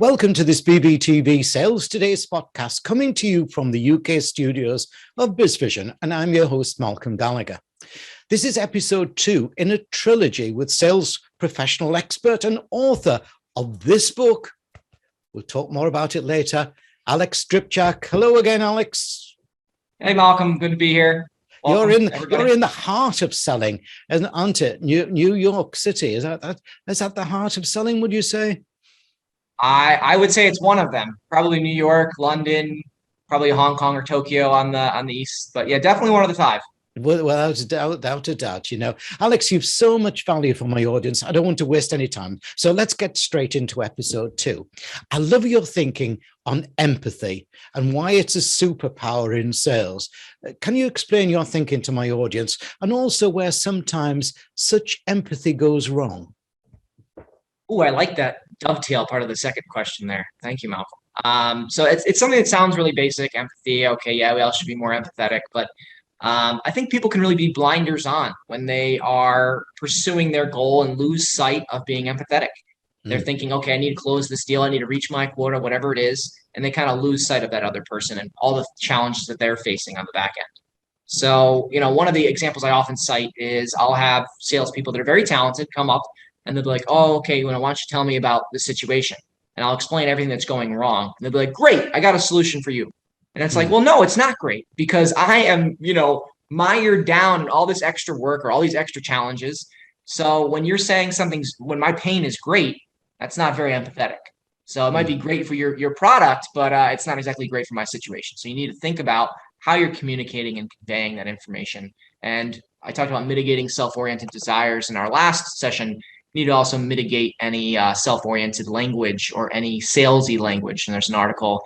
Welcome to this BVTV Sales Today podcast, coming to you from the UK studios of BizVision, and I'm your host, Malcolm Gallagher. This is episode 2 in a trilogy with sales professional expert and author of this book. We'll talk more about it later. Alex Dripchak. Hello again, Alex. Hey, Malcolm. Good to be here. Welcome, you're in the heart of selling, aren't it? New York City. Is that the heart of selling, would you say? I would say it's one of them. Probably New York, London, probably Hong Kong or Tokyo on the east. But yeah, definitely one of the 5. Without a doubt, Alex, you've so much value for my audience. I don't want to waste any time. So let's get straight into episode 2. I love your thinking on empathy and why it's a superpower in sales. Can you explain your thinking to my audience, and also where sometimes such empathy goes wrong? Oh, I like that dovetail part of the second question there. Thank you, Malcolm. So it's something that sounds really basic, empathy. Okay, yeah, we all should be more empathetic, but I think people can really be blinders on when they are pursuing their goal and lose sight of being empathetic. They're thinking, okay, I need to close this deal. I need to reach my quota, whatever it is. And they kind of lose sight of that other person and all the challenges that they're facing on the back end. So, one of the examples I often cite is I'll have salespeople that are very talented come up and they'll be like, oh, okay, why don't you tell me about the situation? And I'll explain everything that's going wrong. And they'll be like, great, I got a solution for you. And it's like, well, no, it's not great, because I am, mired down in all this extra work or all these extra challenges. So when you're saying when my pain is great, that's not very empathetic. So it might be great for your product, but it's not exactly great for my situation. So you need to think about how you're communicating and conveying that information. And I talked about mitigating self-oriented desires in our last session. You need to also mitigate any self-oriented language or any salesy language. And there's an article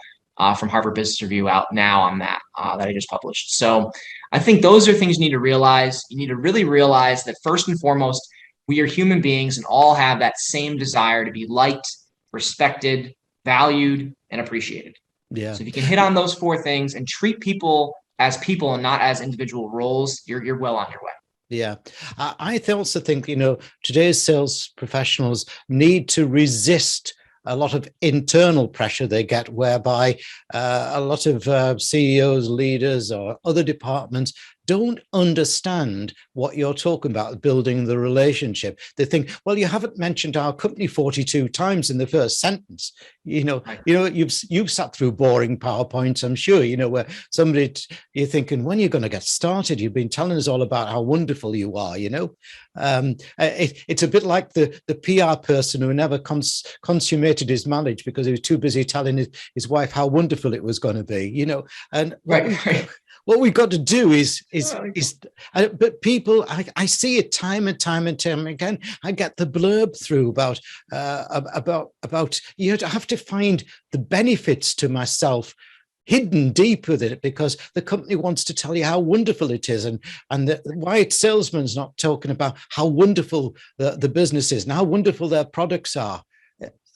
from Harvard Business Review out now on that I just published. So I think those are things you need to realize. You need to really realize that first and foremost, we are human beings and all have that same desire to be liked, respected, valued, and appreciated. Yeah. So if you can hit on those 4 things and treat people and not as individual roles, you're well on your way. Yeah, I also think, today's sales professionals need to resist a lot of internal pressure they get, whereby a lot of CEOs, leaders, or other departments don't understand what you're talking about, building the relationship. They think, well, you haven't mentioned our company 42 times in the first sentence. You've sat through boring PowerPoints, I'm sure, where you're thinking, when are you going to get started? You've been telling us all about how wonderful you are, It's a bit like the PR person who never consummated his marriage because he was too busy telling his wife how wonderful it was going to be, and right. What we've got to do but people, I see it time and time again. I get the blurb through about you have to find the benefits to myself hidden deep with it, because the company wants to tell you how wonderful it is, and the white salesman's not talking about how wonderful the business is and how wonderful their products are.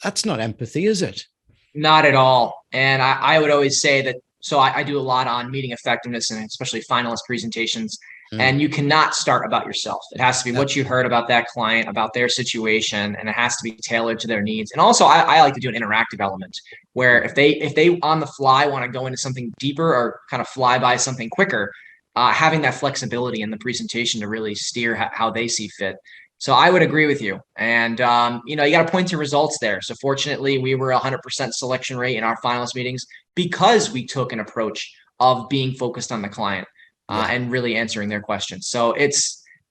That's not empathy, is it? Not at all. And I would always say that. So I do a lot on meeting effectiveness and especially finalist presentations. And you cannot start about yourself. It has to be what you heard about that client, about their situation, and it has to be tailored to their needs. And also, I like to do an interactive element where if they on the fly want to go into something deeper or kind of fly by something quicker, having that flexibility in the presentation to really steer how they see fit. So I would agree with you. And, you got to point to results there. So fortunately, we were 100% selection rate in our finalist meetings because we took an approach of being focused on the client and really answering their questions. So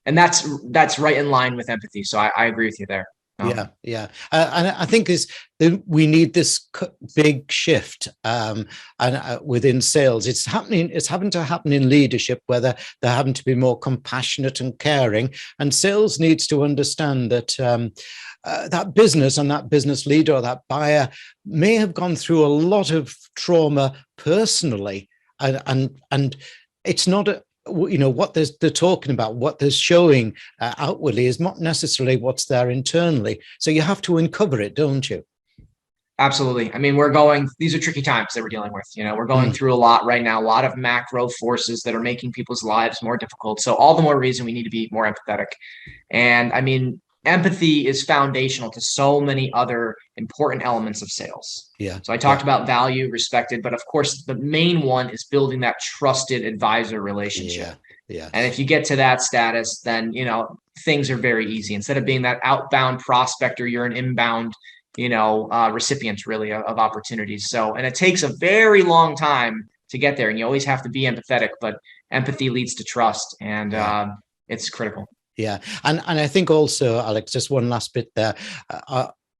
that's right in line with empathy. So I agree with you there. Yeah. And I think we need this big shift within sales. It's having to happen in leadership, where they're having to be more compassionate and caring. And sales needs to understand that that business and that business leader or that buyer may have gone through a lot of trauma personally, and it's not what they're talking about, what they're showing outwardly is not necessarily what's there internally. So you have to uncover it, don't you? Absolutely. I mean, these are tricky times that we're dealing with. We're going through a lot right now, a lot of macro forces that are making people's lives more difficult. So all the more reason we need to be more empathetic. And I mean, empathy is foundational to so many other important elements of sales. Yeah. So I talked about value, respected, but of course the main one is building that trusted advisor relationship. Yeah. And if you get to that status, then, things are very easy. Instead of being that outbound prospector, you're an inbound, recipient really of opportunities. So, and it takes a very long time to get there, and you always have to be empathetic, but empathy leads to trust, and it's critical. Yeah. And I think also, Alex, just one last bit there.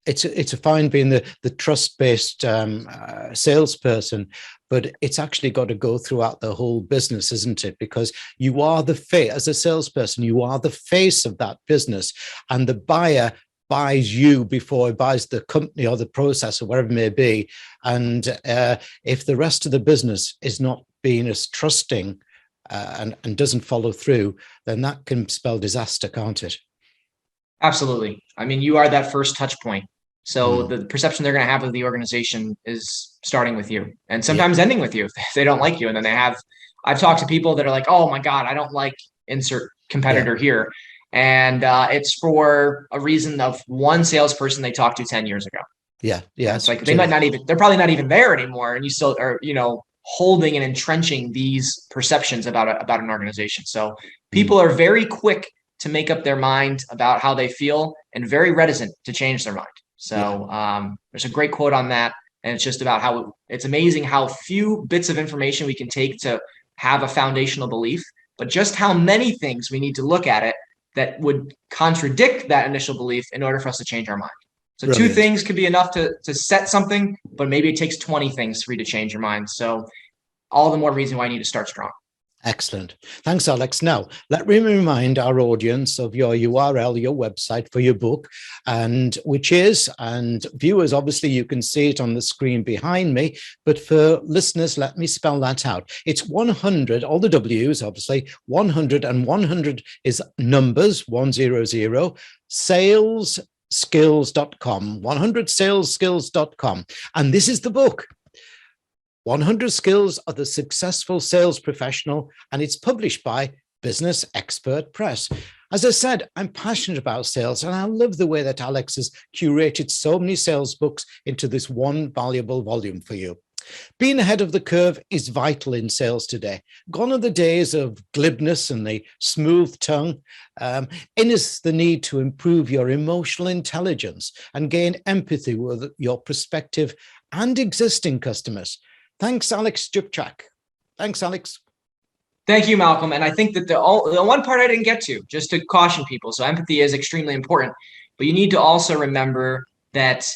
It's a fine being the trust-based salesperson, but it's actually got to go throughout the whole business, isn't it? Because you are the face, as a salesperson, you are the face of that business, and the buyer buys you before he buys the company or the process or whatever it may be. And if the rest of the business is not being as trusting and doesn't follow through, then that can spell disaster, can't it? Absolutely. I mean, you are that first touch point. So the perception they're going to have of the organization is starting with you, and sometimes ending with you if they don't like you. And then I've talked to people that are like, oh my God, I don't like insert competitor here. And it's for a reason of one salesperson they talked to 10 years ago. Yeah. It's like they're probably not even there anymore. And you still are, holding and entrenching these perceptions about an organization. So people are very quick to make up their mind about how they feel and very reticent to change their mind. So there's a great quote on that. And it's just about how it's amazing how few bits of information we can take to have a foundational belief, but just how many things we need to look at it that would contradict that initial belief in order for us to change our mind. So Brilliant. 2 things could be enough to set something, but maybe it takes 20 things for you to change your mind. So all the more reason why you need to start strong. Excellent. Thanks, Alex. Now, let me remind our audience of your URL, your website for your book, and viewers, obviously you can see it on the screen behind me, but for listeners, let me spell that out. It's 100, all the W's, obviously, 100, and 100 is numbers, 100, salesskills.com, 100salesskills.com. And this is the book. 100 Skills of the Successful Sales Professional, and it's published by Business Expert Press. As I said, I'm passionate about sales, and I love the way that Alex has curated so many sales books into this one valuable volume for you. Being ahead of the curve is vital in sales today. Gone are the days of glibness and the smooth tongue. In is the need to improve your emotional intelligence and gain empathy with your prospective and existing customers. Thanks, Alex Dripchak. Thanks, Alex. Thank you, Malcolm. And I think that the one part I didn't get to, just to caution people, so empathy is extremely important, but you need to also remember that,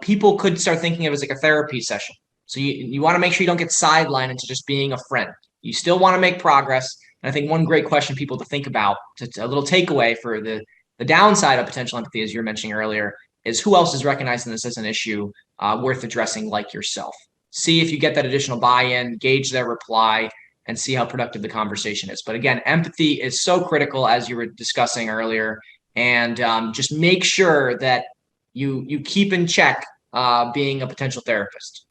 people could start thinking of it as like a therapy session. So you want to make sure you don't get sidelined into just being a friend. You still want to make progress. And I think one great question people to think about, a little takeaway for the downside of potential empathy, as you were mentioning earlier, is who else is recognizing this as an issue worth addressing like yourself. See if you get that additional buy-in, gauge their reply, and see how productive the conversation is. But again, empathy is so critical, as you were discussing earlier, and just make sure that you keep in check being a potential therapist.